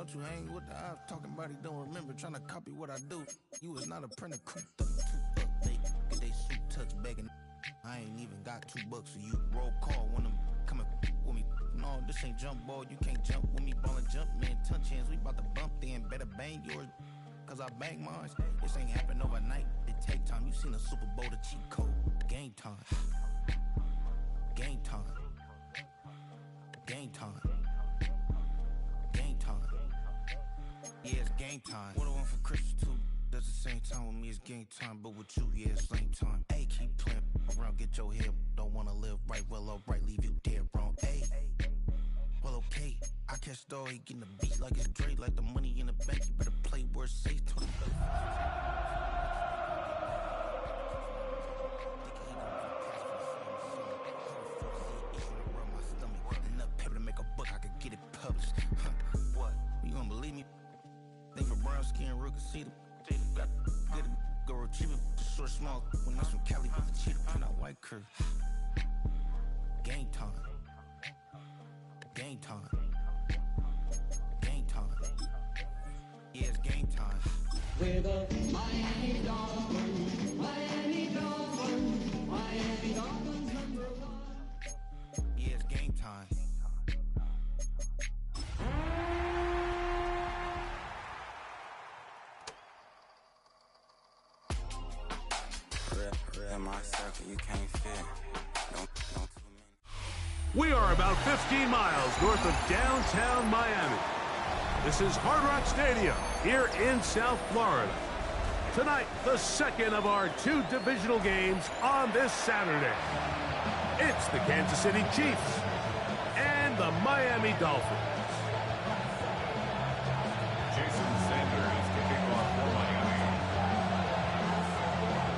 thought you hang with the eyes talking about he don't remember, trying to copy what I do. You was not a printer, cooped up, they get they suit tucked back and I ain't even got $2 for you. Roll call when I'm coming with me. No, this ain't jump ball, you can't jump with me. Ballin' jump, man, touch hands, we bout to bump then. Better bang yours, cause I bang mine. This ain't happen overnight, it take time. You seen a Super Bowl, the cheat code. Game time. Game time. Game time. Game time. Yeah, it's game time. What I want for Christmas too. Does the same time with me, it's game time. But with you, yeah, it's same time. Hey, keep playing around, get your head. Don't wanna live right, well, alright, leave you dead wrong. Hey, well, okay. I catch the he getting the beat like it's Dre, like the money in the bank. You better play where it's safe. 20 What? You gonna believe me? Think for brown skin, real can see the got good go retrieve it, short small. When that's from Cali with the cheetah print out white curve. Game time. Game time. Game time. Yeah, it's game time. We're the Miami Dolphins, Miami Dolphins, Miami Dolphins #1. Yeah, it's game time. In my circle, you can't fit. Don't too many. We are about 15 miles north of downtown Miami. This is Hard Rock Stadium here in South Florida. Tonight, the second of our 2 divisional games on this Saturday. It's the Kansas City Chiefs and the Miami Dolphins. Jason Sanders kicking off for Miami.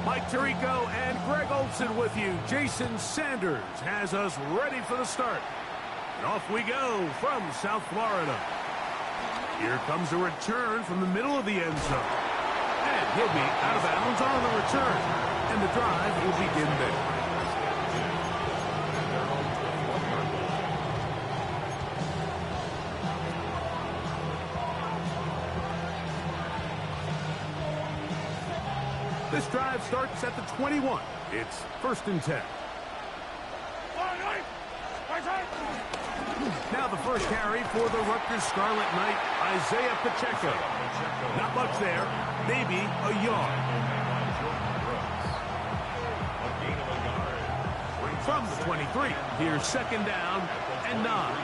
Mike Tirico and Greg Olson with you. Jason Sanders has us ready for the start. And off we go from South Florida. Here comes a return from the middle of the end zone. And he'll be out of bounds on the return. And the drive will begin there. This drive starts at the 21. It's 1st and 10. Now the first carry for the Rutgers Scarlet Knight, Isaiah Pacheco. Not much there, maybe a yard. From the 23, here's 2nd down and 9.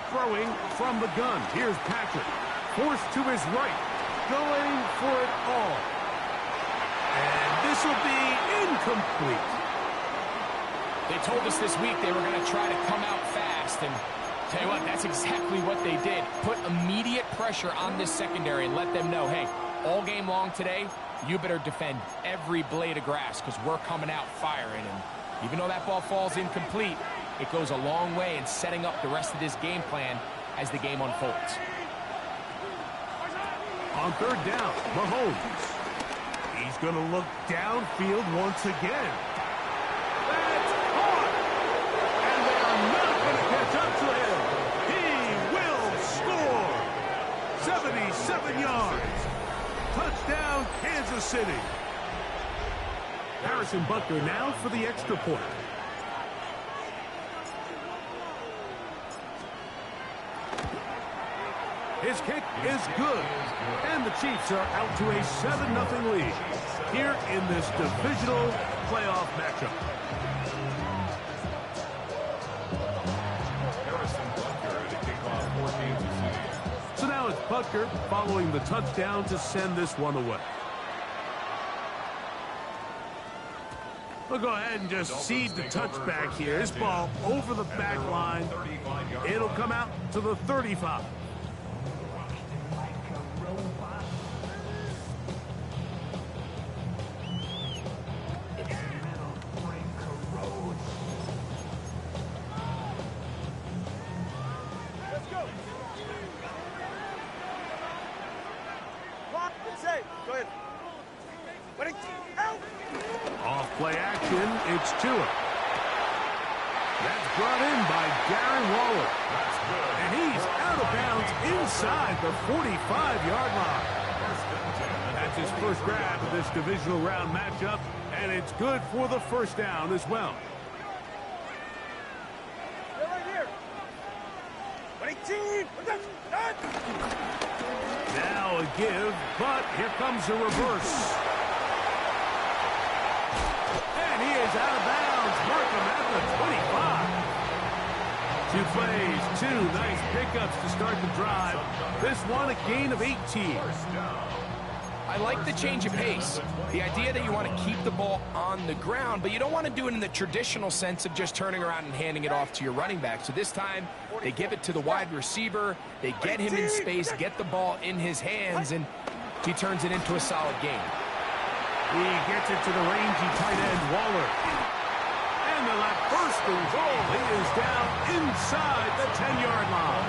Throwing from the gun, here's Patrick. Forced to his right, going for it all. And this will be incomplete. They told us this week they were going to try to come out fast, and tell you what, that's exactly what they did. Put immediate pressure on this secondary and let them know, hey, all game long today, you better defend every blade of grass because we're coming out firing. And even though that ball falls incomplete, it goes a long way in setting up the rest of this game plan as the game unfolds. On 3rd down, Mahomes. He's going to look downfield once again. That's caught! And they are not going to catch up to him. He will score! 77 yards. Touchdown, Kansas City. Harrison Butker now for the extra point. His kick is good, and the Chiefs are out to a 7-0 lead here in this divisional playoff matchup. Harrison Butker to kick off for Kansas City. So now it's Butker following the touchdown to send this one away. We'll go ahead and just cede the touchback here. This ball over the back line. It'll come out to the 35. Off play action, it's Tua. That's brought in by Darren Waller. And he's out of bounds inside the 45-yard line. That's his first grab of this divisional round matchup, and it's good for the first down as well. Now a give, but here comes a reverse. And he is out of bounds. Markham at the 25. 2 plays, 2 nice pickups to start the drive. This one a gain of 18. I like the change of pace. The idea that you want to keep the ball on the ground, but you don't want to do it in the traditional sense of just turning around and handing it off to your running back. So this time, they give it to the wide receiver. They get him in space, get the ball in his hands, and he turns it into a solid gain. He gets it to the rangy tight end, Waller. And the left first and goal. He is down inside the 10-yard line.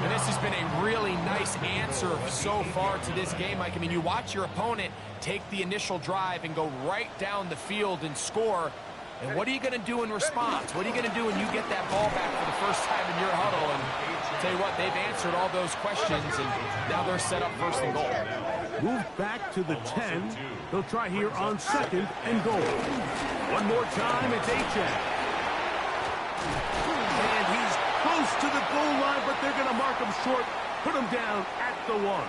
And this has been a really nice answer so far to this game, Mike. I mean, you watch your opponent take the initial drive and go right down the field and score. And what are you going to do in response? What are you going to do when you get that ball back for the first time in your huddle? And I'll tell you what, they've answered all those questions, and now they're set up first and goal. Move back to the 10. They'll try here on second and goal. One more time, it's Achane. And he's close to the goal line, but they're going to mark him short, put him down at the 1.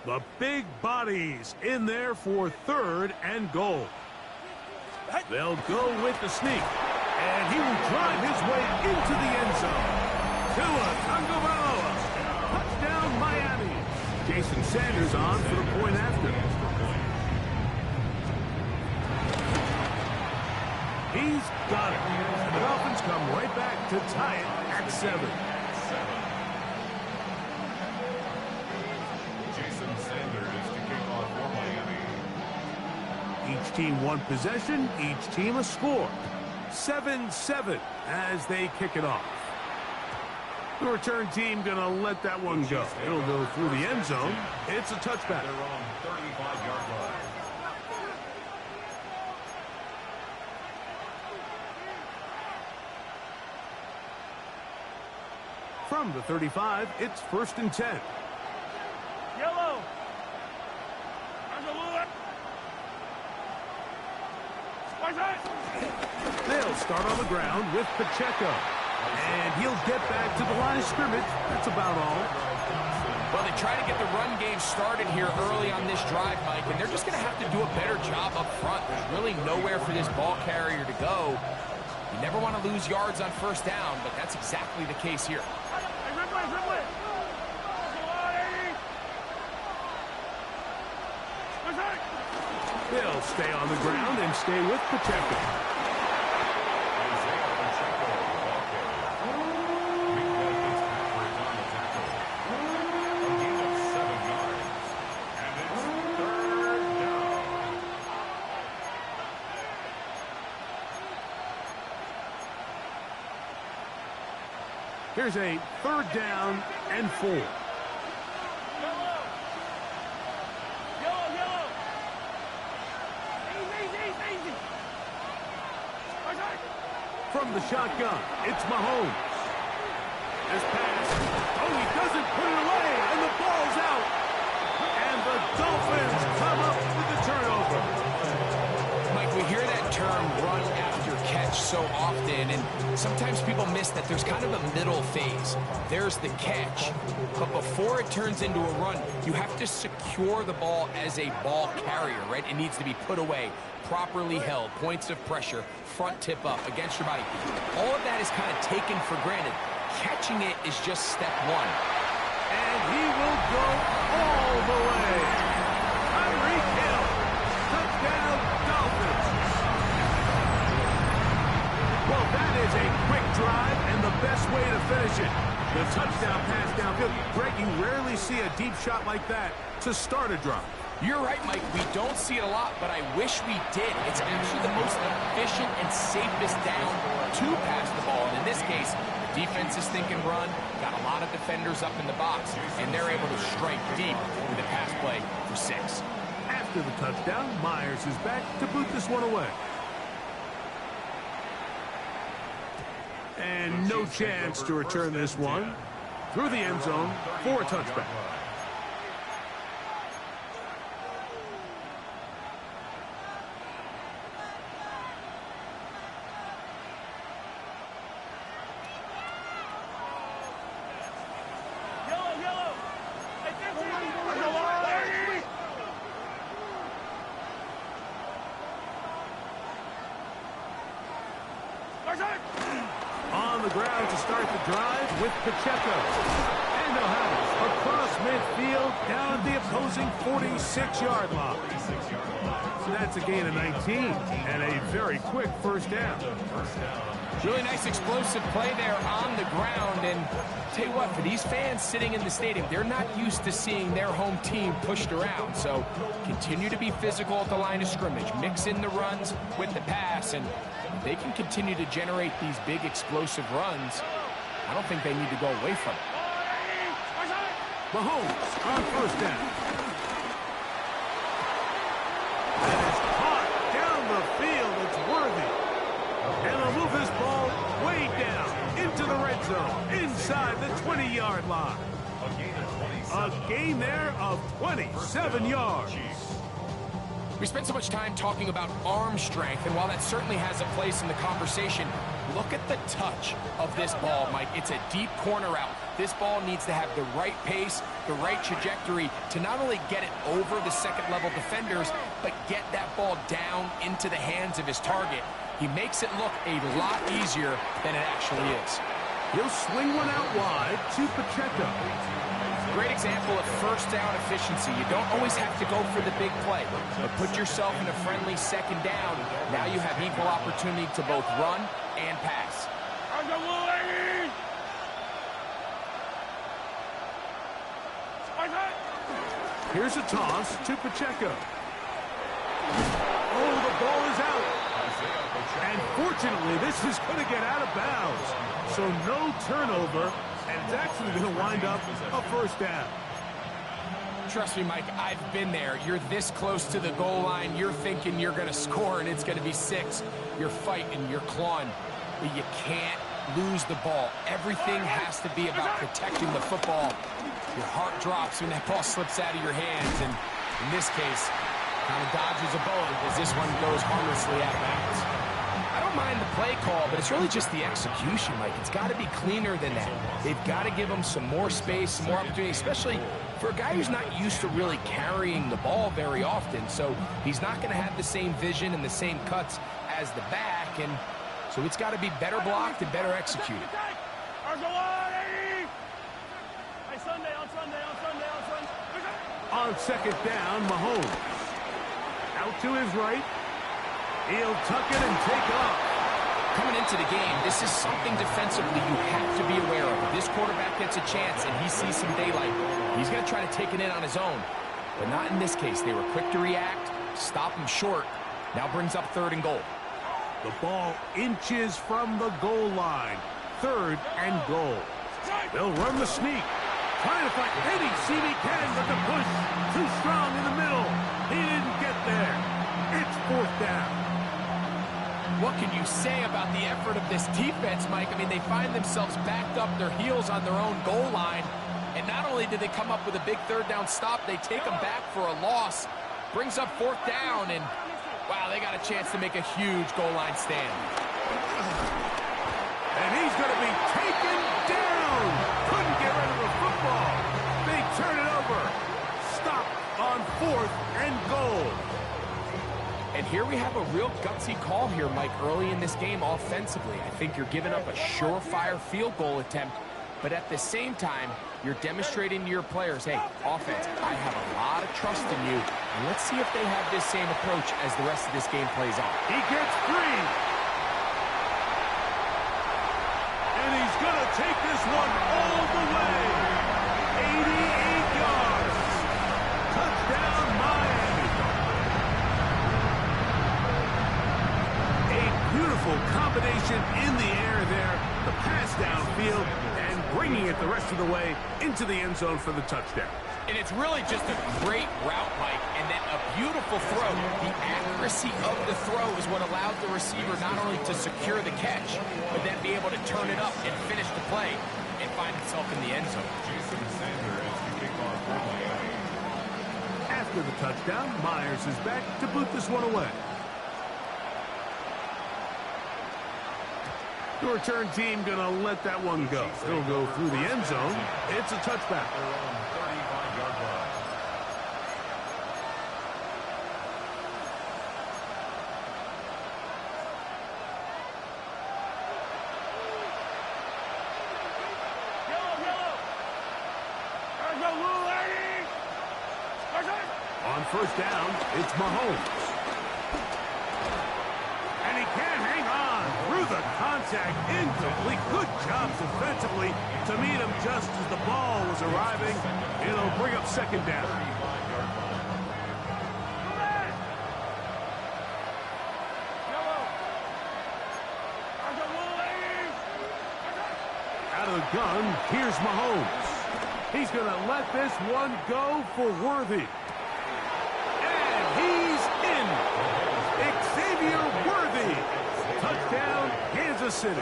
The big bodies in there for third and goal. They'll go with the sneak, and he will drive his way into the end zone. Tua Tagovailoa, touchdown Miami. Jason Sanders on for the point after. He's got it. And the Dolphins come right back to tie it at 7. Jason Sanders to kick off for Miami. Each team one possession, each team a score. 7-7 as they kick it off. The return team going to let that one go. It'll go through the end zone. It's a touchback. They're on 35-yard line. From the 35, it's 1st and 10. Yellow. They'll start on the ground with Pacheco. And he'll get back to the line of scrimmage. That's about all. Well, they try to get the run game started here early on this drive, Mike, and they're just going to have to do a better job up front. There's really nowhere for this ball carrier to go. You never want to lose yards on first down, but that's exactly the case here. They'll stay on the ground and stay with Pacheco. Here's a 3rd down and 4. From the shotgun, it's Mahomes. This pass, he doesn't put it away, and the ball's out. And the Dolphins come up with the turnover. Mike, we hear that term run after catch so often, and sometimes people miss that there's kind of a middle phase. There's the catch, but before it turns into a run, you have to secure the ball as a ball carrier, right? It needs to be put away, properly held, points of pressure, front tip up against your body. All of that is kind of taken for granted. Catching it is just step 1. And he will go all the way. Tyreek Hill, touchdown Dolphins. Well, that is a quick drive and the best way to finish it. The touchdown pass downfield. Greg, you rarely see a deep shot like that to start a drive. You're right, Mike. We don't see it a lot, but I wish we did. It's actually the most efficient and safest down to pass the ball. And in this case, the defense is thinking run, got a lot of defenders up in the box, and they're able to strike deep with a pass play for 6. After the touchdown, Myers is back to boot this one away. And no chance to return this one through the end zone for a touchback. On the ground to start the drive with Pacheco. And they'll have it across midfield down at the opposing 46-yard line. So that's a gain of 19 and a very quick first down. Really nice explosive play there on the ground. And tell you what, for these fans sitting in the stadium, they're not used to seeing their home team pushed around. So continue to be physical at the line of scrimmage. Mix in the runs with the pass, and they can continue to generate these big explosive runs. I don't think they need to go away from it. Mahomes on first down. And it's caught down the field. It's Worthy. And they'll move this ball way down into the red zone, inside the 20-yard line. A gain there of 27 yards. We spent so much time talking about arm strength, and while that certainly has a place in the conversation, look at the touch of this ball, Mike. It's a deep corner out. This ball needs to have the right pace, the right trajectory to not only get it over the second-level defenders, but get that ball down into the hands of his target. He makes it look a lot easier than it actually is. He'll swing one out wide to Pacheco. Great example of first down efficiency. You don't always have to go for the big play, but put yourself in a friendly second down. Now you have equal opportunity to both run and pass. Here's a toss to Pacheco. Oh, the ball is out. And fortunately, this is going to get out of bounds. So no turnover, and it's actually going to wind up a first down. Trust me, Mike, I've been there. You're this close to the goal line. You're thinking you're going to score, and it's going to be 6. You're fighting, you're clawing, but you can't lose the ball. Everything has to be about protecting the football. Your heart drops when that ball slips out of your hands, and in this case, kind of dodges a bullet as this one goes harmlessly out of bounds. I don't mind the play call, but it's really just the execution, Mike. It's got to be cleaner than that. They've got to give him some more space, some more opportunity, especially for a guy who's not used to really carrying the ball very often. So he's not going to have the same vision and the same cuts as the back, and so it's got to be better blocked and better executed. On second down, Mahomes. Out to his right. He'll tuck it and take off. Coming into the game, this is something defensively you have to be aware of. If this quarterback gets a chance and he sees some daylight, he's going to try to take it in on his own. But not in this case. They were quick to react, stop him short. Now brings up 3rd and goal. The ball inches from the goal line. 3rd and goal. They'll run the sneak. Trying to find any seam he can, but the push too strong in the middle. He didn't get there. It's 4th down. What can you say about the effort of this defense, Mike? I mean, they find themselves backed up their heels on their own goal line. And not only did they come up with a big 3rd down stop, they take them back for a loss. Brings up 4th down, and wow, they got a chance to make a huge goal line stand. And he's going to be taken down. Couldn't get rid of the football. They turn it over. Stop on 4th and goal. And here we have a real gutsy call here, Mike, early in this game offensively. I think you're giving up a surefire field goal attempt, but at the same time, you're demonstrating to your players, hey, offense, I have a lot of trust in you, and let's see if they have this same approach as the rest of this game plays out. He gets free. And he's going to take this one all the way. 88 yards. Touchdown, Myers. efficient in the air there, the pass downfield, and bringing it the rest of the way into the end zone for the touchdown. And it's really just a great route, Mike, and then a beautiful throw. The accuracy of the throw is what allowed the receiver not only to secure the catch, but then be able to turn it up and finish the play and find himself in the end zone. Jason Sanders to kick off for Miami. After the touchdown, Myers is back to boot this one away. The return team going to let that one go. It'll go through the end zone. It's a touchback. Their own 35-yard line. On first down, it's Mahomes. And he can't hang on through the contact. Incomplete. Good job defensively to meet him just as the ball was arriving. It'll bring up second down. 35-yard line. Out of the gun, here's Mahomes. He's going to let this one go for Worthy. And he's in. Xavier Worthy. Touchdown, Kansas City.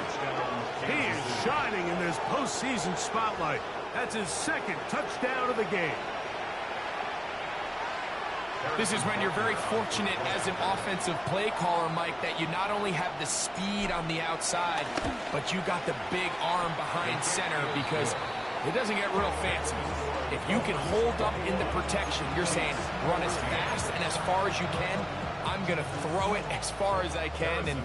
He is shining in this postseason spotlight. That's his second touchdown of the game. This is when you're very fortunate as an offensive play caller, Mike, that you not only have the speed on the outside, but you got the big arm behind center, because it doesn't get real fancy. If you can hold up in the protection, you're saying run as fast and as far as you can. I'm going to throw it as far as I can, and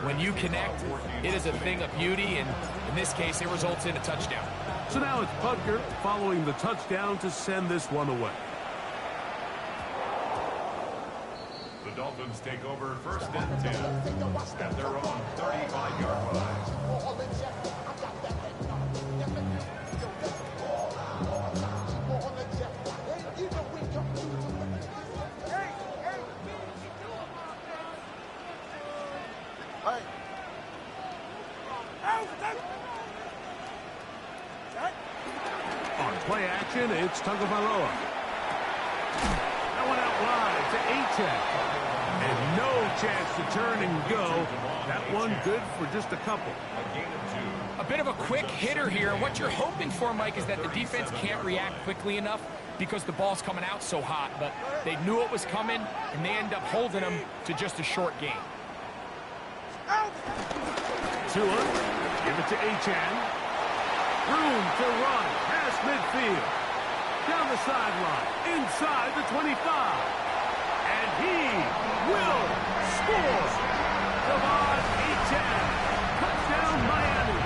when you connect, it is a thing of beauty, and in this case, it results in a touchdown. So now it's Butker following the touchdown to send this one away. The Dolphins take over first and 10 at their own 35-yard line. On play action, it's Tagovailoa. That one out wide to Achane. And no chance to turn and go. That one good for just a couple. A bit of a quick hitter here. What you're hoping for, Mike, is that the defense can't react quickly enough because the ball's coming out so hot. But they knew it was coming, and they end up holding them to just a short game. Tua, give it to Achane. Room to run past midfield. Down the sideline, inside the 25. And he will score. Devon Achane. Touchdown, Miami.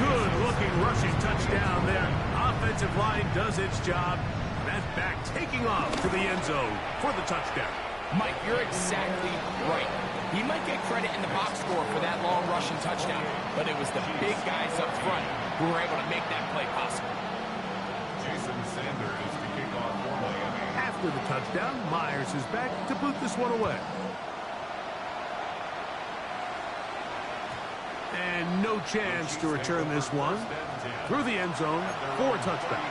Good-looking rushing touchdown there. Offensive line does its job. That back taking off to the end zone for the touchdown. Mike, you're exactly right. He might get credit in the box score for that long rushing touchdown, but it was the big guys up front who were able to make that play possible. Jason Sanders to kick off for Miami. After the touchdown, Myers is back to boot this one away. And no chance to return this one through the end zone for a touchback.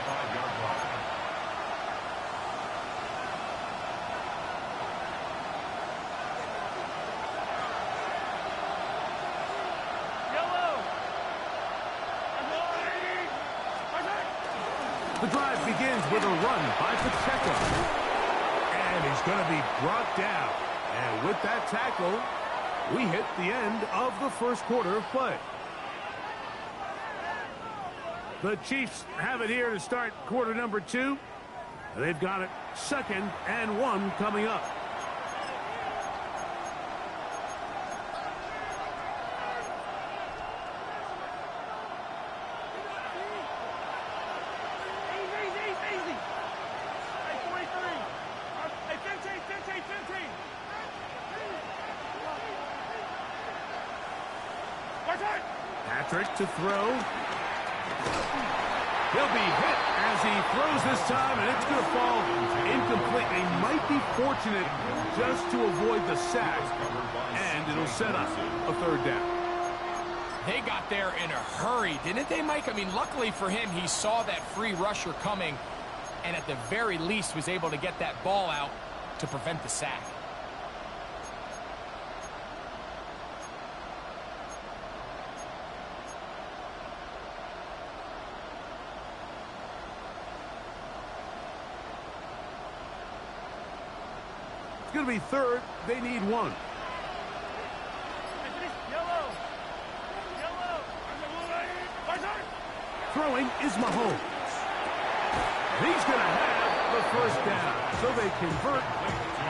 The drive begins with a run by Pacheco. And he's going to be brought down. And with that tackle, we hit the end of the first quarter of play. The Chiefs have it here to start quarter number 2. They've got it 2nd and 1 coming up. Patrick to throw. He'll be hit as he throws this time, and it's going to fall incomplete. He might be fortunate just to avoid the sack, and it'll set up a third down. They got there in a hurry, didn't they, Mike? I mean, luckily for him, he saw that free rusher coming, and at the very least was able to get that ball out to prevent the sack. It's going to be third. They need one. Throwing is Mahomes. He's going to have the first down. So they convert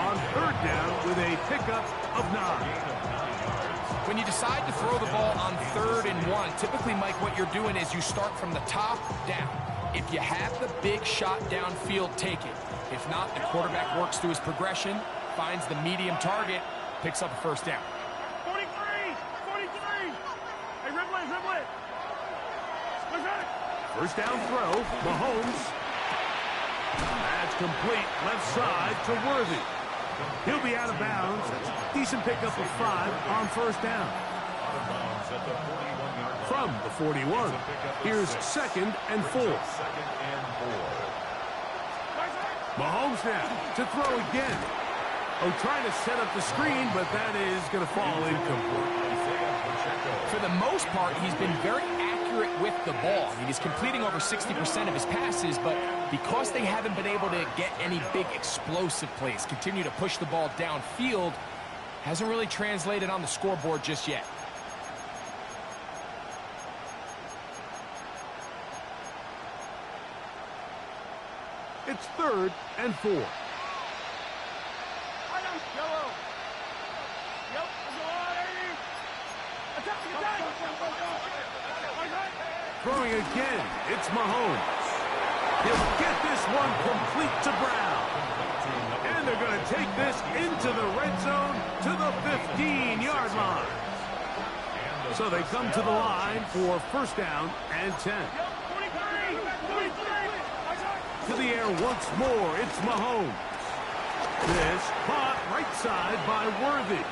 on third down with a pickup of 9. When you decide to throw the ball on 3rd and 1, typically, Mike, what you're doing is you start from the top down. If you have the big shot downfield, take it. If not, the quarterback works through his progression, finds the medium target, picks up a first down. 43! 43! Hey, Ribley, Ribley! First down throw, Mahomes. That's complete, left side to Worthy. He'll be out of bounds. Decent pickup of 5 on first down. From the 41, here's 2nd and 4. Mahomes now to throw again. Oh, trying to set up the screen, but that is going to fall incomplete. For the most part, he's been very accurate with the ball. I mean, he's completing over 60% of his passes, but because they haven't been able to get any big explosive plays, continue to push the ball downfield, hasn't really translated on the scoreboard just yet. It's 3rd and 4. Throwing again, it's Mahomes. He'll get this one complete to Brown. And they're going to take this into the red zone to the 15-yard line. So they come to the line for first down and 10. To the air once more, it's Mahomes. This caught right side by Worthy.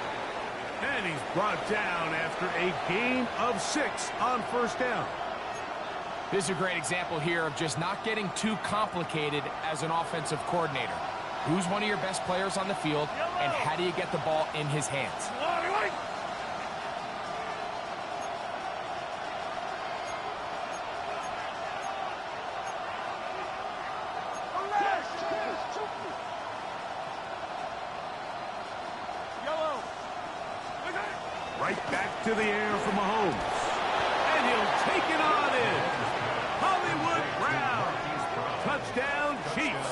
And he's brought down after a gain of 6 on first down. This is a great example here of just not getting too complicated as an offensive coordinator. Who's one of your best players on the field, and how do you get the ball in his hands? Right back to the air for Mahomes. And he'll take it on in. Hollywood Brown. Touchdown, Chiefs.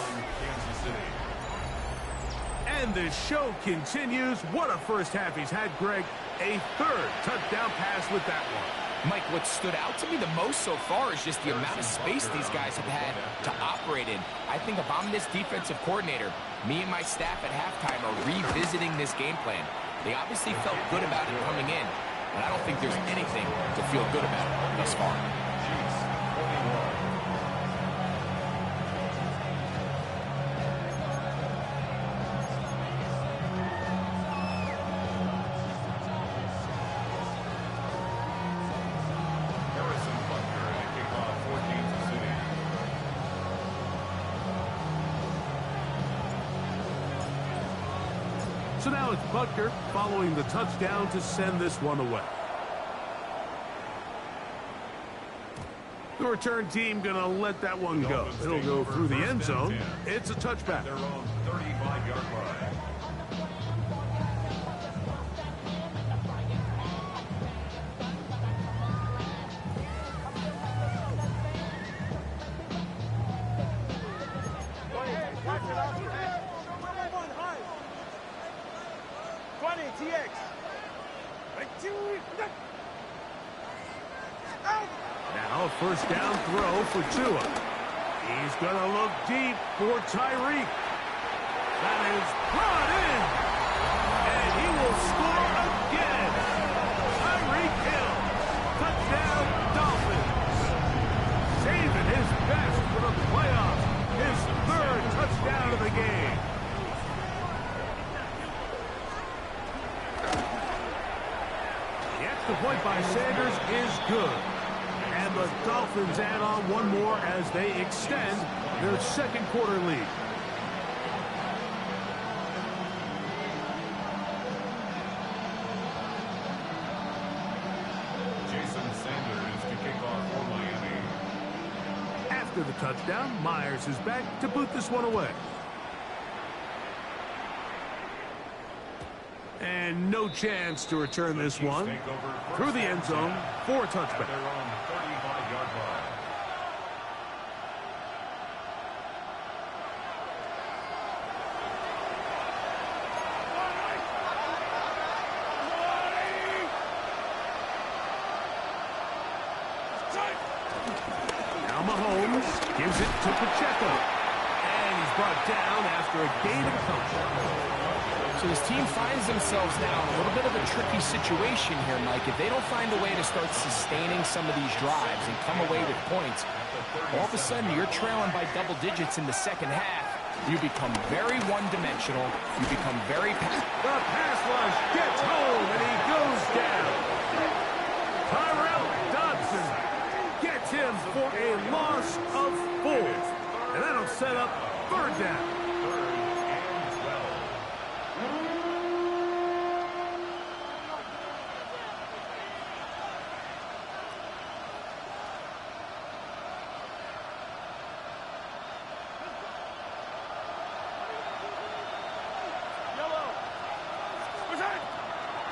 And the show continues. What a first half he's had, Greg. A 3rd touchdown pass with that one. Mike, what stood out to me the most so far is just the amount of space these guys have had to operate in. I think if I'm this defensive coordinator, me and my staff at halftime are revisiting this game plan. They obviously felt good about it coming in, but I don't think there's anything to feel good about thus far. So now it's Butker following the touchdown to send this one away. The return team going to let that one go. It'll go through the end zone. It's a touchback. Their own 35-yard line. Now a first down throw for Tua. He's going to look deep for Tyreek. That is brought in. And he will score again. Tyreek Hill. Touchdown, Dolphins. Saving his best for the playoffs. His 3rd touchdown of the game. point by Sanders is good. And the Dolphins add on one more as they extend their second quarter lead. Jason Sanders to kick off for Miami. After the touchdown, Myers is back to boot this one away. And no chance to return this one through the end zone for a touchback. They're on 35-yard line. Now Mahomes gives it to Pacheco. And he's brought down after a gain of a couple. So this team finds themselves now in a little bit of a tricky situation here, Mike. If they don't find a way to start sustaining some of these drives and come away with points, all of a sudden you're trailing by double digits in the second half. You become very one-dimensional. You become very... The pass rush gets home, and he goes down. Tyrell Dodson gets him for a loss of 4. And that'll set up third down.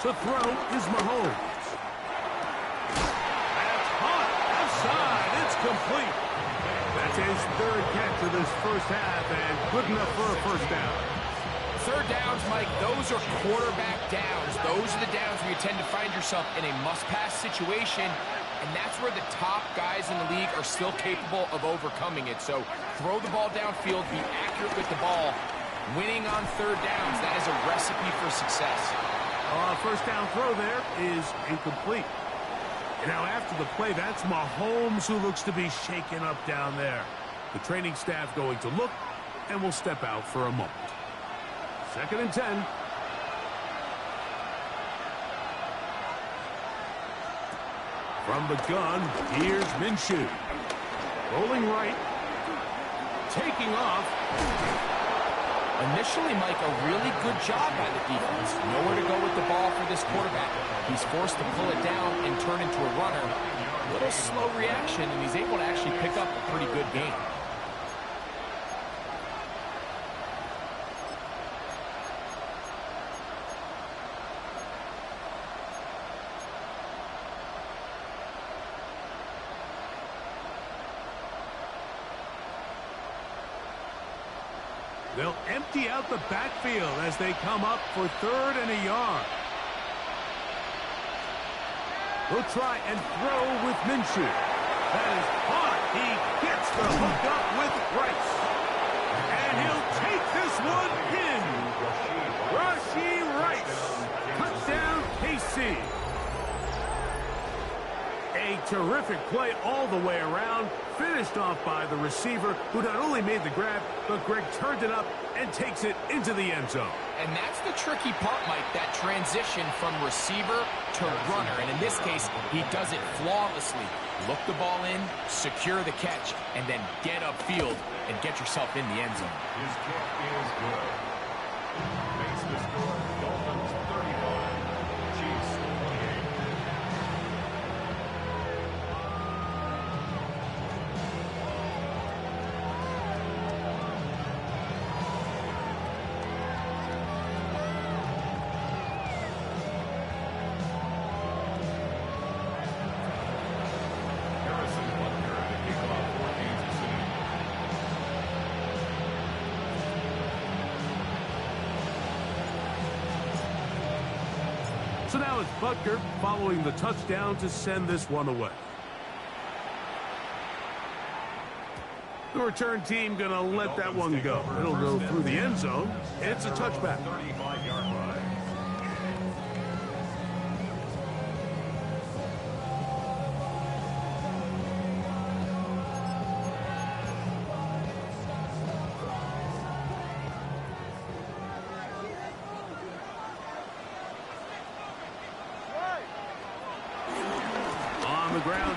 To throw is Mahomes. That's hot. Outside. It's complete. That's his third catch of this first half and good enough for a first down. Third downs, Mike, those are quarterback downs. Those are the downs where you tend to find yourself in a must-pass situation, and that's where the top guys in the league are still capable of overcoming it. So throw the ball downfield, be accurate with the ball. Winning on third downs, that is a recipe for success. First down throw there is incomplete. And now after the play, that's Mahomes who looks to be shaken up down there. The training staff going to look and will step out for a moment. 2nd and 10. From the gun, here's Minshew. Rolling right. Taking off. Initially, Mike, a really good job by the defense. Nowhere to go with the ball for this quarterback. He's forced to pull it down and turn into a runner. A little slow reaction, and he's able to actually pick up a pretty good game. They'll empty out the backfield as they come up for 3rd and a yard. They'll try and throw with Minshew. That is hot. He gets the hook up with Rice. And he'll take this one in. Rashee Rice. Touchdown, KC. A terrific play all the way around. Finished off by the receiver, who not only made the grab, but Greg turned it up and takes it into the end zone. And that's the tricky part, Mike, that transition from receiver to runner. And in this case, he does it flawlessly. Look the ball in, secure the catch, and then get upfield and get yourself in the end zone. His kick is good. Makes the score Dolphins 35, Chiefs 28. So now it's Butker following the touchdown to send this one away. The return team going to let that one go. It'll go through the end zone. It's a touchback. 35-yard line.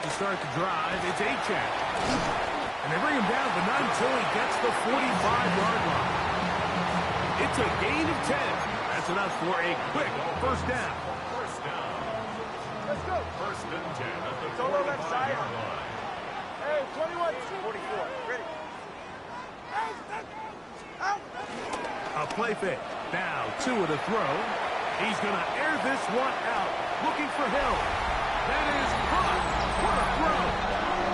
to start the drive. It's Achane. And they bring him down, but not until he gets the 45-yard line. It's a gain of 10. That's enough for a quick first down. First down. Let's go. First and 10 at the Solo left side. 45-yard line. Hey, 21, 44. Ready. Out. A play fake. Now, two to throw. He's going to air this one out. Looking for Hill. That is caught. What a throw.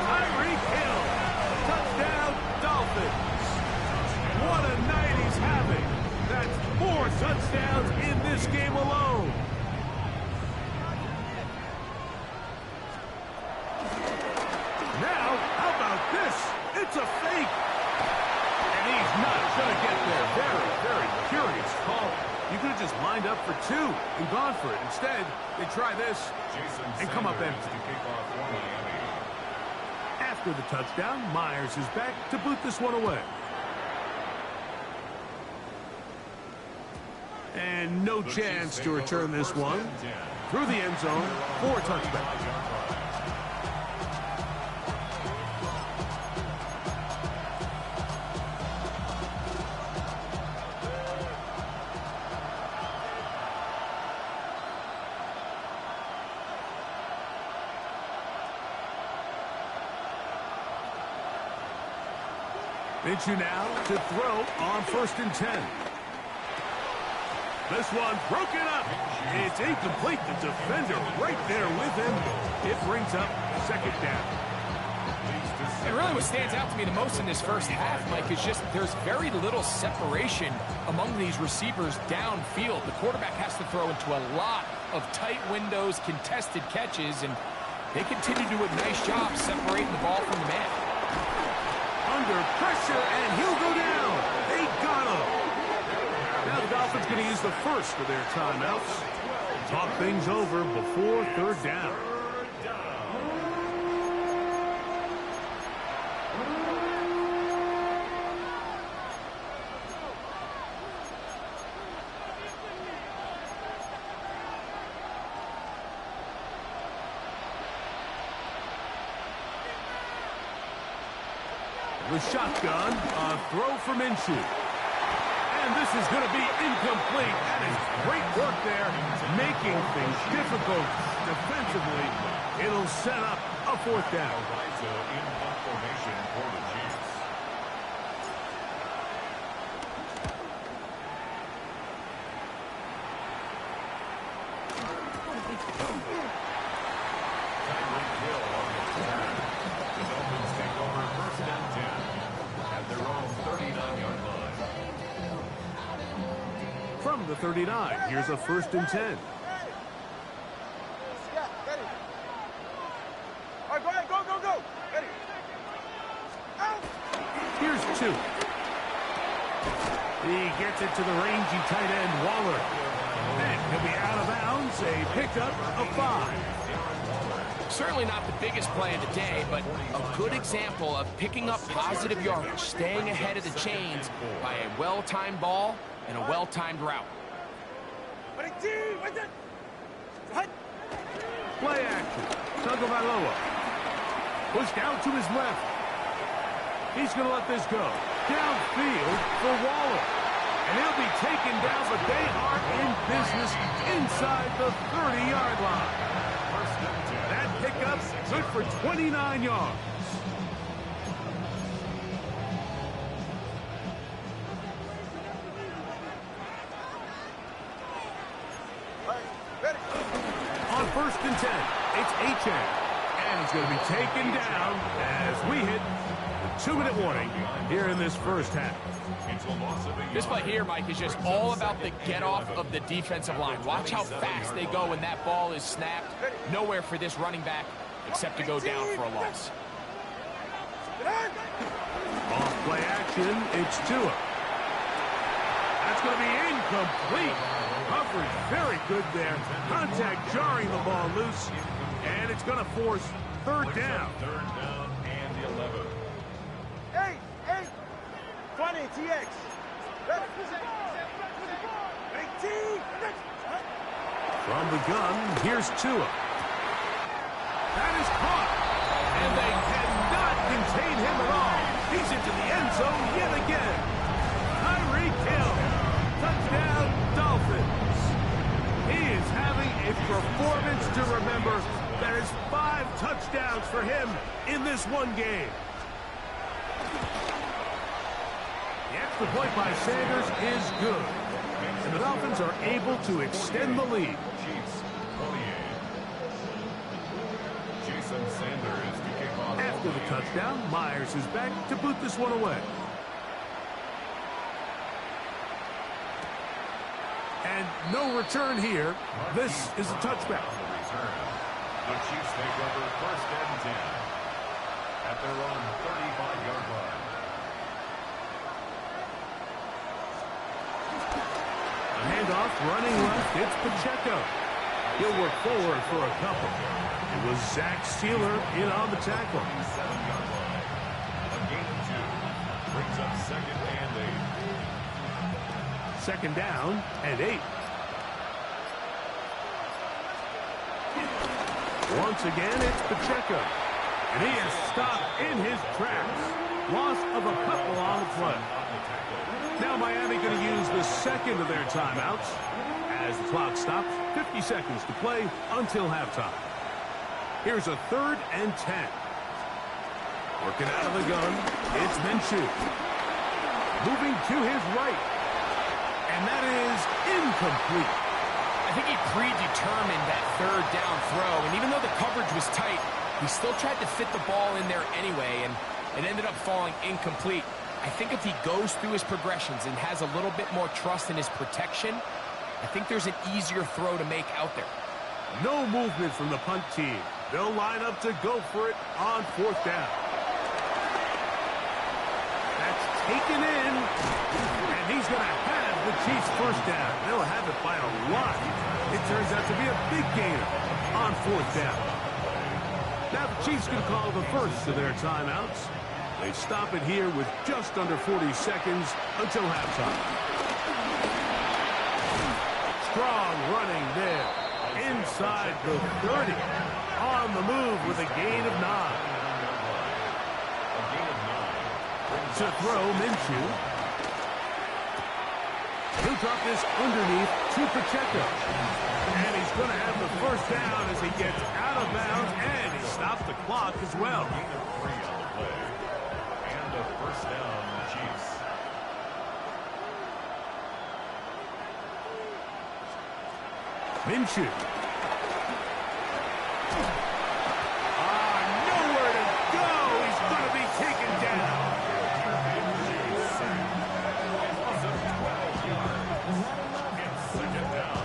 Tyreek Hill. Touchdown, Dolphins. What a night he's having. That's 4 touchdowns in this game alone. Now, how about this? It's a fake. And he's not going to get there. Very, very curious call. You could have just lined up for 2 and gone for it. Instead, they try this and come up empty. To kick off for Miami. After the touchdown, Myers is back to boot this one away. And no chance to return this one. Through the end zone for a touchback. Minshew now to throw on 1st and 10. This one broken up. It's incomplete. The defender right there with him. It brings up 2nd down. And really what stands out to me the most in this first half, Mike, is just there's very little separation among these receivers downfield. The quarterback has to throw into a lot of tight windows, contested catches, and they continue to do a nice job separating the ball from the man. Under pressure, and he'll go down. They got him. Now the Dolphins going to use the first of their timeouts. Talk things over before 3rd down. The shotgun, a throw for Minshew. And this is going to be incomplete. That is great work there, making things difficult defensively. It'll set up a 4th down. In formation for the Chiefs. Tyreek Hill on the turn. The Dolphins take over 1st and 10 at their own 39-yard line. From the 39, here's a 1st and 10. Yeah, ready. All right, go ahead, go, go, go. Ready. Out. Here's 2. He gets it to the rangy tight end, Waller. And he'll be out of bounds, a pickup of 5. Certainly not the biggest play of the day, but a good example of picking up positive yardage, staying ahead of the chains by a well-timed ball and a well-timed route. Play action. Tagovailoa. Pushed out to his left. He's going to let this go. Downfield for Waller. And he'll be taken down, but they are in business inside the 30-yard line. That pickup's good for 29 yards. On 1st and 10, it's Achane. And he's going to be taken down as we hit the 2-minute warning here in this first half. This play here, Mike, is just all about the get-off of the defensive line. Watch how fast they go when that ball is snapped. Nowhere for this running back except to go down for a loss. Off play action, it's Tua. That's going to be incomplete. Coverage very good there. Contact jarring the ball loose. And it's going to force 3rd down. 3rd down and 11. 20, TX. From the gun, here's Tua. That is caught. And they cannot contain him at all. He's into the end zone yet again. Tyreek Hill. Touchdown, Dolphins. He is having a performance to remember. There is 5 touchdowns for him in this one game. The extra point by Sanders is good. And the Dolphins are able to extend the lead. Chiefs 28. Jason Sanders to kick off. After the touchdown, Myers is back to boot this one away. And no return here. This is a touchback. The Chiefs take over first and 10 at their own 35-yard line. A handoff running left. It's Pacheco. He'll work forward for a couple. It was Zach Sealer in on the tackle. 7-yard line. A gain of 2 brings up second and 8. Second down and 8. Once again, it's Pacheco. And he is stopped in his tracks. Loss of a couple on the play. Now Miami going to use the second of their timeouts. As the clock stops, 50 seconds to play until halftime. Here's a 3rd and 10. Working out of the gun, it's Minshew. Moving to his right. And that is incomplete. I think he predetermined that 3rd down throw, and even though the coverage was tight, he still tried to fit the ball in there anyway, and it ended up falling incomplete. I think if he goes through his progressions and has a little bit more trust in his protection, I think there's an easier throw to make out there. No movement from the punt team. They'll line up to go for it on 4th down. That's taken in, and he's going to have the Chiefs first down. They'll have it by a lot. It turns out to be a big gainer on 4th down. Now the Chiefs going to call the first of their timeouts. They stop it here with just under 40 seconds until halftime. Strong running there. Inside the 30. On the move with a gain of 9. To throw, Minshew. He'll drop this underneath to Pacheco. And he's going to have the first down as he gets out of bounds, and he stops the clock as well. And a first down, the Chiefs. Minshew. Nowhere to go. He's going to be taken down. Second down.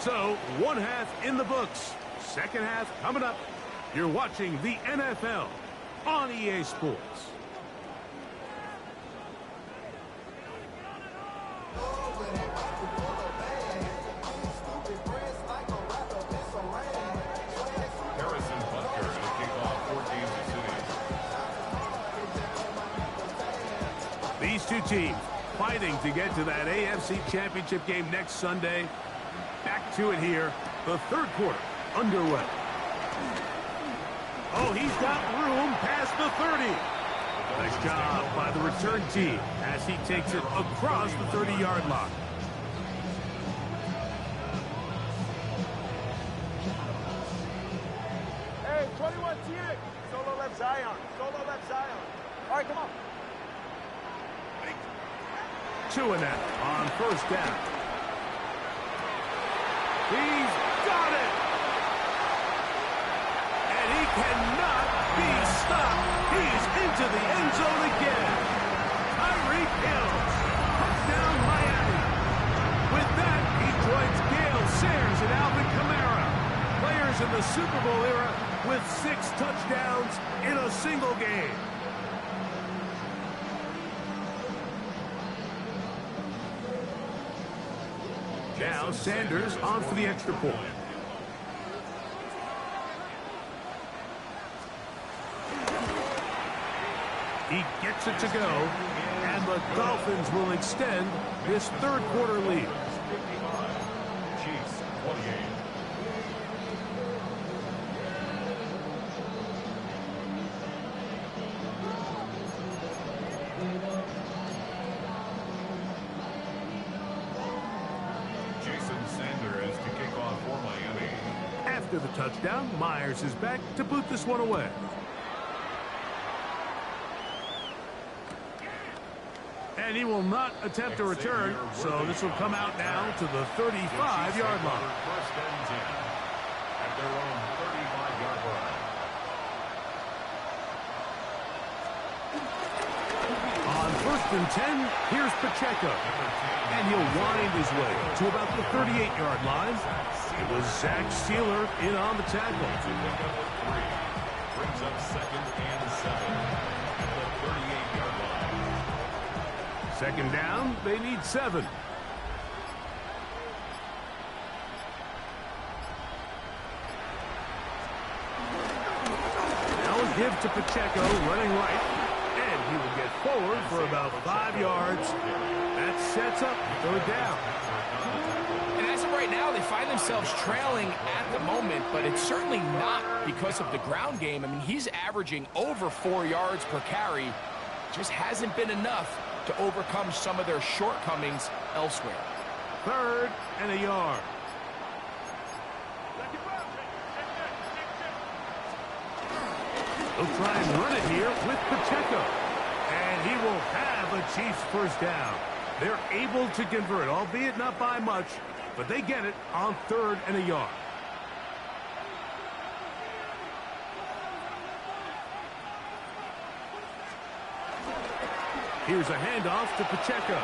So, 1 half in the books. Second half coming up. You're watching the NFL on EA Sports. Harrison Butker to kick off for Kansas City. These two teams fighting to get to that AFC Championship game next Sunday. Back to it here. The 3rd quarter underway. Oh, he's got room past the 30. Nice job by the return team as he takes it across the 30-yard line. Hey, 21 TX. Solo left Zion. Solo left Zion. All right, come on. Chuanet on first down. He's got it! And he cannot be stopped. He's into the end zone again. Tyreek Hill. Touchdown, Miami. With that, he joins Gale Sayers and Alvin Kamara. Players in the Super Bowl era with 6 touchdowns in a single game. Now Sanders on for the extra point. gets it to go, and the Dolphins will extend this third quarter lead. Chiefs 28. Jason Sanders to kick off for Miami. After the touchdown, Myers is back to boot this one away. And he will not attempt a return, so this will come out now to the 35-yard line. First and 10 at their own 35-yard line. On first and 10, here's Pacheco. And he'll wind his way to about the 38-yard line. It was Zach Sealer in on the tackle. Brings up second and 7 at the 38-yard line. Second down, they need 7. Now a give to Pacheco, running right, and he will get forward for about 5 yards. That sets up third down. And as of right now, they find themselves trailing at the moment, but it's certainly not because of the ground game. I mean, he's averaging over 4 yards per carry. Just hasn't been enough to overcome some of their shortcomings elsewhere. Third and a yard. They'll try and run it here with Pacheco. And he will have a Chiefs first down. They're able to convert, albeit not by much, but they get it on third and a yard. Here's a handoff to Pacheco.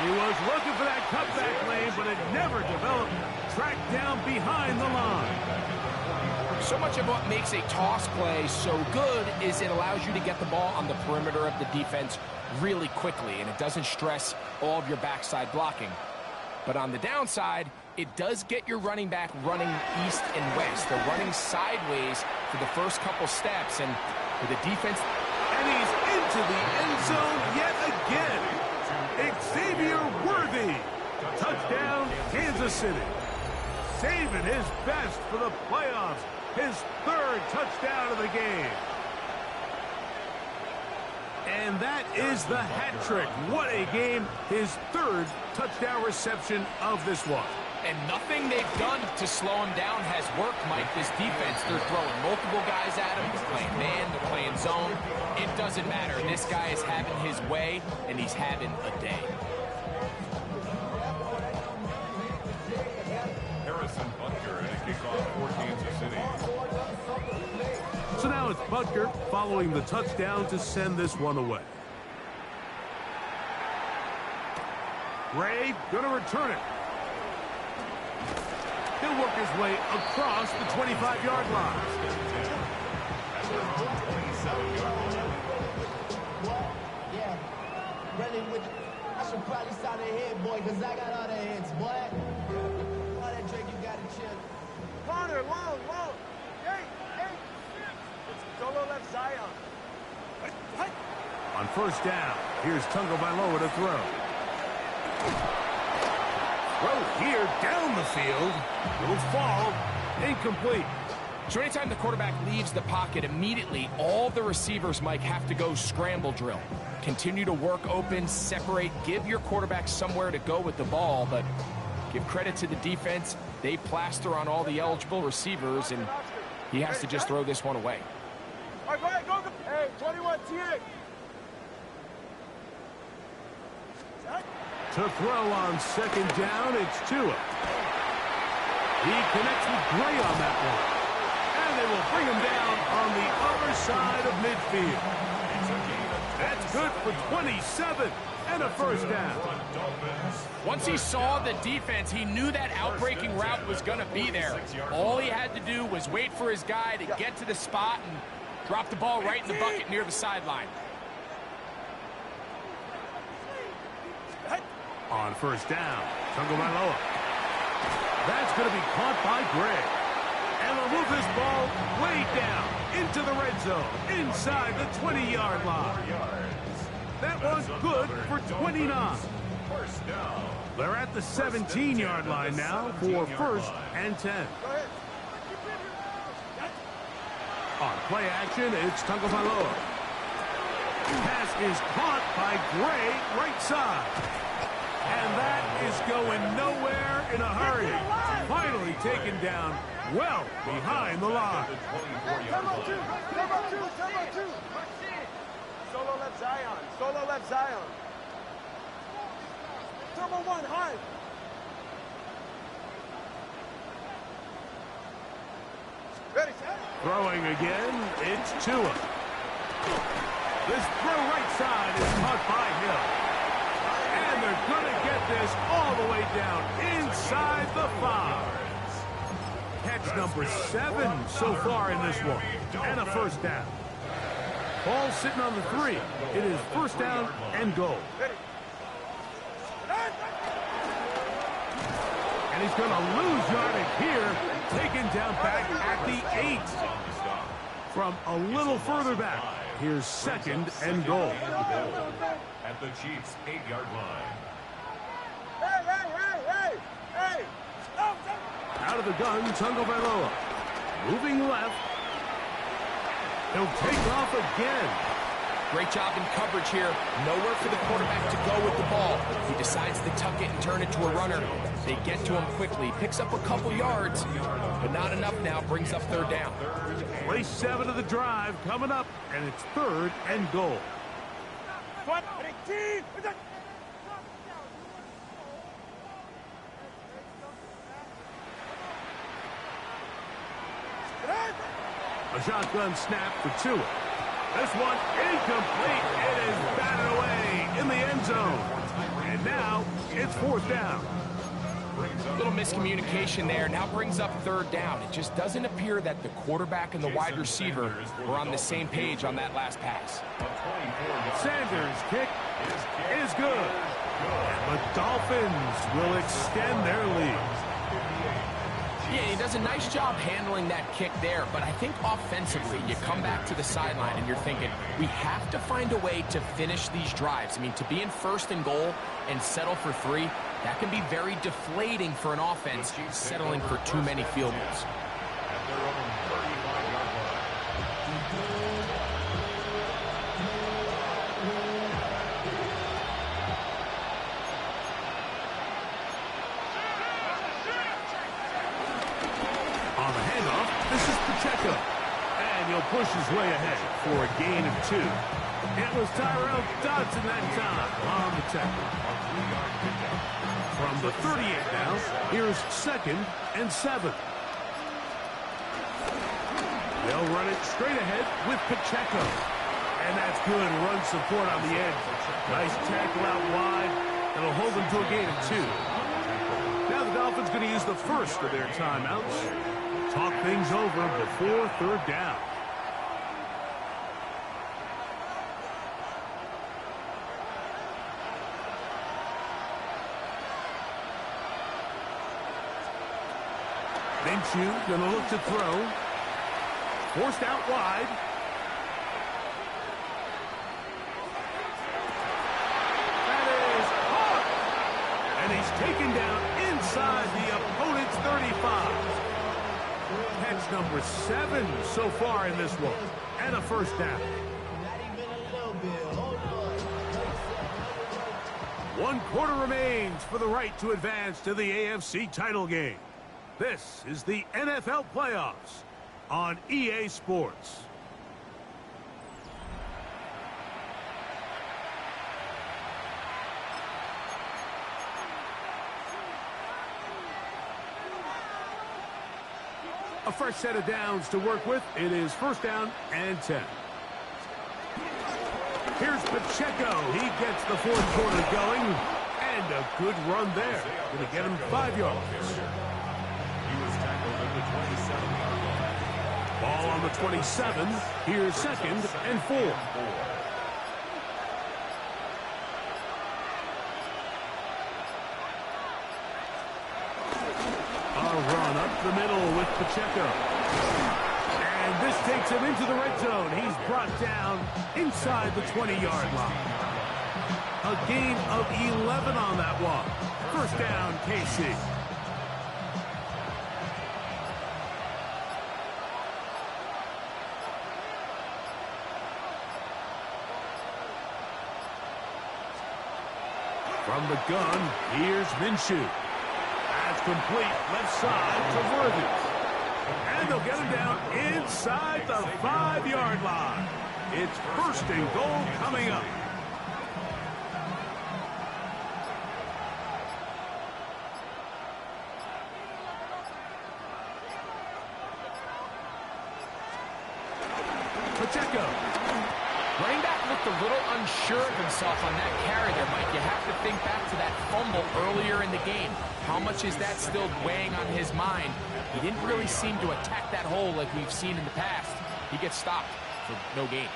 He was looking for that cutback lane, but it never developed. Tracked down behind the line. So much of what makes a toss play so good is it allows you to get the ball on the perimeter of the defense really quickly, and it doesn't stress all of your backside blocking. But on the downside, it does get your running back running east and west. They're running sideways for the first couple steps, and for the defense... And he's into the end zone yet again. Xavier Worthy. Touchdown, Kansas City. Saving his best for the playoffs. His third touchdown of the game. And that is the hat trick. What a game. His third touchdown reception of this one. And nothing they've done to slow him down has worked, Mike, this defense. They're throwing multiple guys at him. They're playing man, they're playing zone. It doesn't matter. This guy is having his way, and he's having a day. Harrison Butker and a kickoff for Kansas City. So now it's Butker following the touchdown to send this one away. Ray gonna return it. He'll work his way across the 25-yard line. Yeah, running with. I should probably start a head, boy, because I got all the heads, boy. All that drink you got to chill. Corner, long. Hey. It's solo left Zion. On first down, here's Tunga Vailoa to throw. Throw here down the field. It'll fall. Incomplete. So anytime the quarterback leaves the pocket, immediately all the receivers, Mike, have to go scramble drill. Continue to work open, separate, give your quarterback somewhere to go with the ball, but give credit to the defense. They plaster on all the eligible receivers, and he has to just throw this one away. All right, go. Hey, 21, TA. To throw on second down, it's Tua. He connects with Gray on that one. And they will bring him down on the other side of midfield. That's good for 27 and a first down. Once he saw the defense, he knew that outbreaking route was going to be there. All he had to do was wait for his guy to get to the spot and drop the ball right in the bucket near the sideline. On first down, Tunga Vailoa. That's going to be caught by Gray. And they'll move this ball way down into the red zone, inside the 20-yard line. That one's good for 29. They're at the 17-yard line now for 1st and 10. On play action, it's Tagovailoa. Pass is caught by Gray, right side. And that is going nowhere in a hurry. Finally taken down well behind the line. Turbo two. Solo left Zion. Turbo one, high. Ready, set. Throwing again, it's Tua. This throw right side is caught by Hill. And they're going to get this all the way down inside the 5. Catch number 7 so far in this one. And a first down. Ball sitting on the 3. It is first down and goal. And he's going to lose yardage here. Taken down back at the 8. From a little further back, here's 2nd and goal. At the Chiefs' 8-yard line. Hey! Stop! Out of the gun, Tagovailoa. Moving left. He'll take off again. Great job in coverage here. Nowhere for the quarterback to go with the ball. He decides to tuck it and turn it to a runner. They get to him quickly. Picks up a couple yards, but not enough now. Brings up 3rd down. Play 7 of the drive coming up, and it's 3rd and goal. A shotgun snap for Tua. This one incomplete. It is batted away in the end zone. And now it's 4th down. A little miscommunication there. Now brings up 3rd down. It just doesn't appear that the quarterback and the wide receiver were on the same page on that last pass. Sanders' kick is good. And the Dolphins will extend their lead. Yeah, he does a nice job handling that kick there, but I think offensively, you come back to the sideline and you're thinking, we have to find a way to finish these drives. I mean, to be in 1st and goal and settle for 3, that can be very deflating for an offense settling for too many field goals. At their own 35-yard line. On the handoff, this is Pacheco. And he'll push his way ahead for a gain of 2. It was Tyrell Dodson that time on the tackle. From the 38 now, here's 2nd and 7. They'll run it straight ahead with Pacheco. And that's good run support on the edge. Nice tackle out wide. That'll hold them to a gain of 2. Now the Dolphins going to use the first of their timeouts. Talk things over before 3rd down. Minshew going to look to throw. Forced out wide. That is caught. And he's taken down inside the opponent's 35. Catch number 7 so far in this one. And a first down. One quarter remains for the right to advance to the AFC title game. This is the NFL playoffs on EA Sports. A fresh set of downs to work with. It is 1st down and 10. Here's Pacheco. He gets the 4th quarter going. And a good run there. Going to get him 5 yards. He was tackled at the 27-yard line. Ball on the 27. Here's 2nd and 4. A run up the middle with Pacheco. And this takes him into the red zone. He's brought down inside the 20-yard line. A gain of 11 on that one. First down, KC. From the gun, here's Minshew. That's complete, left side to Worthy. And they'll get him down inside the 5-yard line. It's first and goal coming up. Pacheco. Running back looked a little unsure of himself on that carry there, Mike. You have to think back to that fumble earlier in the game. How much is that still weighing on his mind? He didn't really seem to attack that hole like we've seen in the past. He gets stopped for no gain.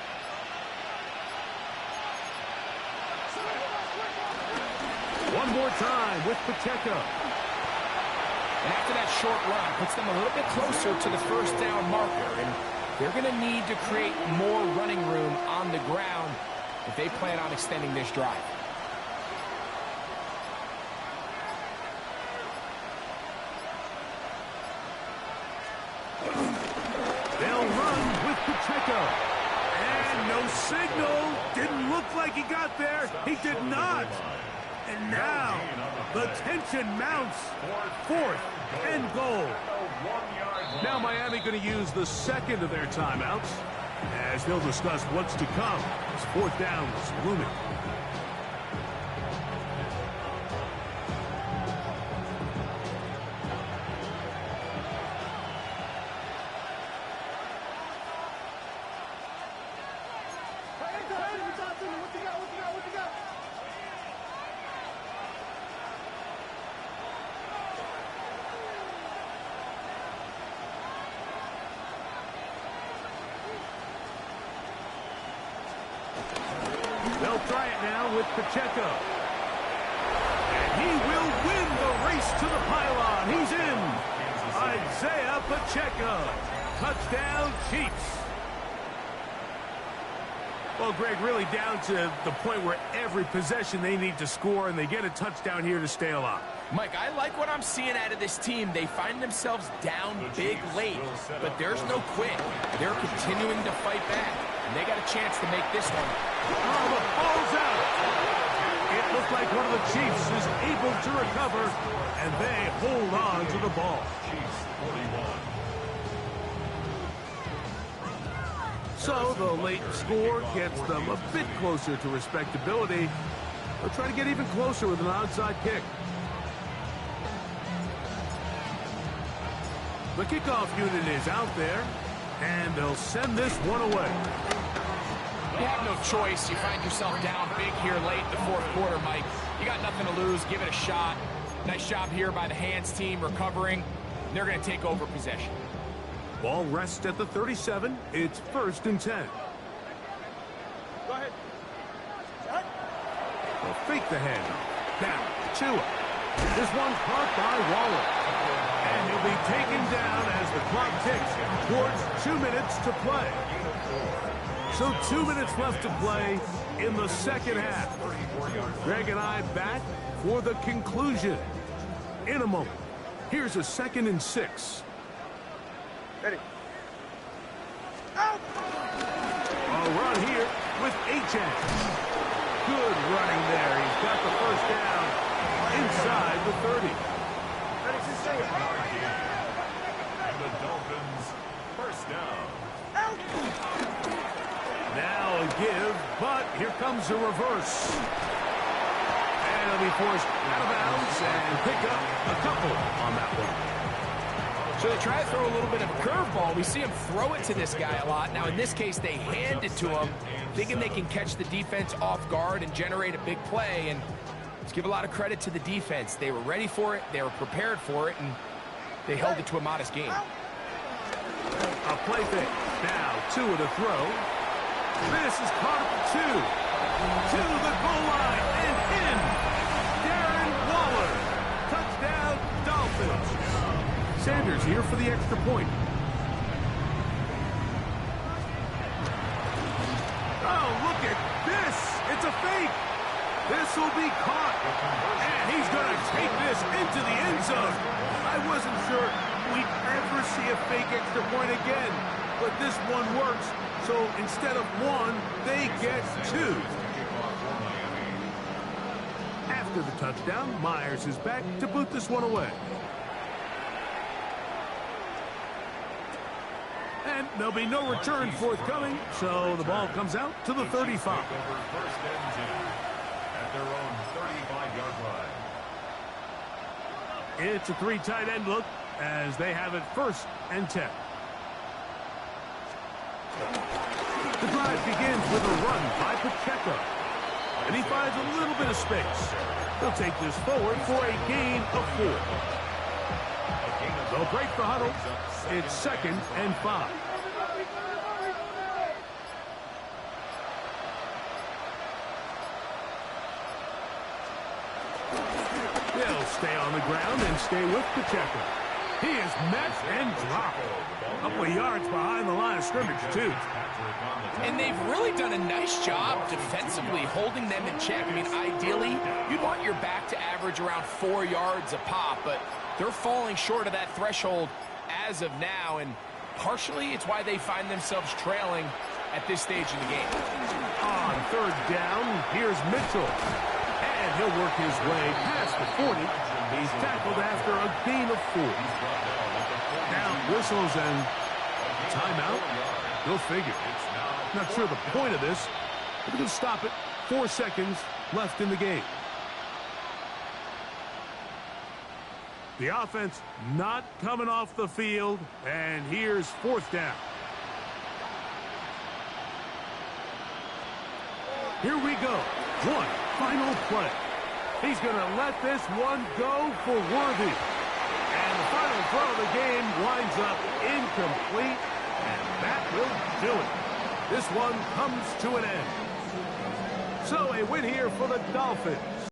One more time with Pacheco. And after that short run, puts them a little bit closer to the first down marker. And they're going to need to create more running room on the ground if they plan on extending this drive. They'll run with Pacheco. And no signal. Didn't look like he got there. He did not. And now the tension mounts. Fourth and goal. Now Miami going to use the second of their timeouts as they'll discuss what's to come as fourth down is looming. They'll try it now with Pacheco. And he will win the race to the pylon. He's in. Isaiah Pacheco. Touchdown, Chiefs. Well, Greg, really down to the point where every possession they need to score, and they get a touchdown here to stay alive. Mike, I like what I'm seeing out of this team. They find themselves down big late, but there's no quit. They're continuing to fight back, and they got a chance to make this one. Oh, the ball's out. It looked like one of the Chiefs is able to recover, and they hold on to the ball. Chiefs 41. So the late score gets them a bit closer to respectability. They'll try to get even closer with an onside kick. The kickoff unit is out there, and they'll send this one away. You have no choice. You find yourself down big here late in the fourth quarter, Mike. You got nothing to lose. Give it a shot. Nice job here by the hands team recovering. They're going to take over possession. Ball rests at the 37. It's 1st and 10. Go ahead. They'll fake the handoff. Now, Tua. This one's caught by Waller. And he'll be taken down as the clock ticks towards 2 minutes to play. So 2 minutes left to play in the second half. Greg and I back for the conclusion in a moment. Here's a 2nd and 6. Ready. Out! A run here with Achane. Good running there. He's got the first down inside the 30. Ready to say it. And the Dolphins first down. Out! Now a give, but here comes a reverse. And he'll be forced out of bounds and pick up a couple on that one. So they try to throw a little bit of a curveball. We see him throw it to this guy a lot. Now, in this case, they hand it to him, thinking they can catch the defense off guard and generate a big play. And let's give a lot of credit to the defense. They were ready for it, they were prepared for it, and they held it to a modest game. A play fake. Now, Tua to throw. This is caught at the 2. To the goal line and in. Darren Waller. Touchdown, Dolphins. Sanders here for the extra point. This will be caught. And he's going to take this into the end zone. I wasn't sure we'd ever see a fake extra point again, but this one works. So instead of one, they get two. After the touchdown, Myers is back to boot this one away. And there'll be no return forthcoming, so the ball comes out to the 35. At their own 35-yard line. It's a three tight end look as they have it 1st and 10. The drive begins with a run by Pacheco. And he finds a little bit of space. He'll take this forward for a gain of 4. They'll break the huddle. It's 2nd and 5. They'll stay on the ground and stay with Pacheco. He is met and dropped. A couple of yards behind the line of scrimmage, too. And they've really done a nice job defensively holding them in check. I mean, ideally, you'd want your back to average around 4 yards a pop, but they're falling short of that threshold as of now, and partially it's why they find themselves trailing at this stage in the game. On 3rd down, here's Mitchell. And he'll work his way past the 40. He's tackled after a gain of 4. Now whistles and timeout. Go figure. Not sure the point of this, but they'll stop it. 4 seconds left in the game. The offense not coming off the field, and here's 4th down. Here we go. One final play. He's going to let this one go for Worthy. And the final throw of the game winds up incomplete, and that will do it. This one comes to an end. So a win here for the Dolphins.